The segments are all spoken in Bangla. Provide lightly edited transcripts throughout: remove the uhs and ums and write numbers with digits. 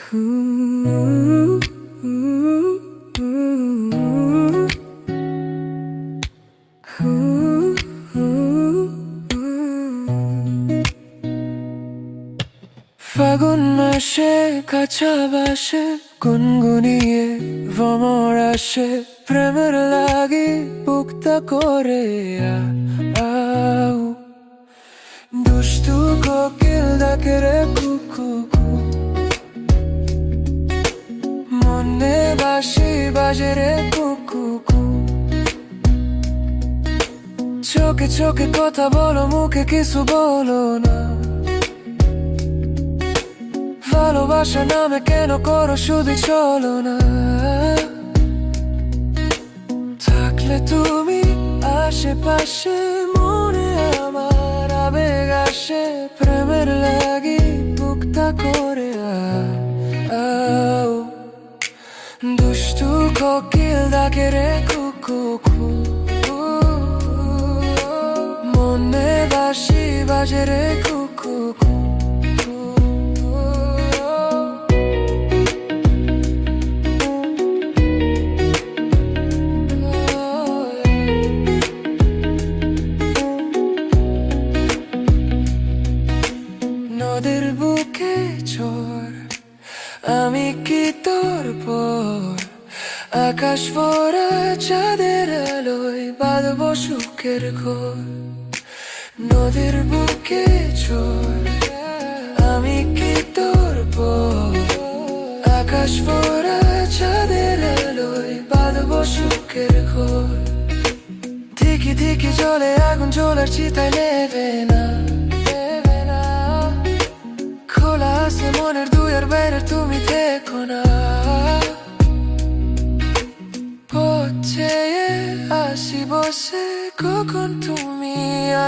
ফাগুন মাসে কাঁচা বাসে গুনগুনিয়ে ভ্রমর আসে প্রেমের লাগি বুকটা করে আউ দুষ্টু কোকিল ডাকে রে কুকু মনে বাঁশি বাজে রে কুকু চোখে চোখে কথা বলো মুখে কিছু বলো না ভালোবাসা নামে কেন করো শুধু চলো না থাকলে তুমি আশেপাশে মনে আমার আবেগ আসে প্রেমের লাগি বুকটা করে আউ দুষ্টু কোকিল ডাকে রে কুকু মনে বাঁশি বাজে রে কুকু নদীর বুকে চর আমি কি তোর পর আকাশ ভরা চাঁদের আলোয় বাঁধব সুখের ঘর নদীর বুকে চর আমি কি তোর পর আকাশ ভরা চাঁদের আলোয় বাঁধব সুখের ঘর ধিকি ধিকি জলে আগুন জ্বলার চিতায় নেবে না খোলা আছে মনের দুয়ার বাইরে তুমি দেখো না পথে আসি বসে কখন তুমি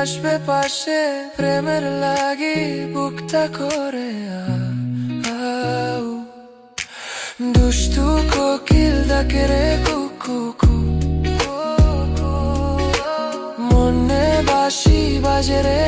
আসবে পাশে প্রেমের লাগি বুকটা করে আউ দুষ্টু কোকিল ডাকে রে কুকু মনে বাঁশি বাজে রে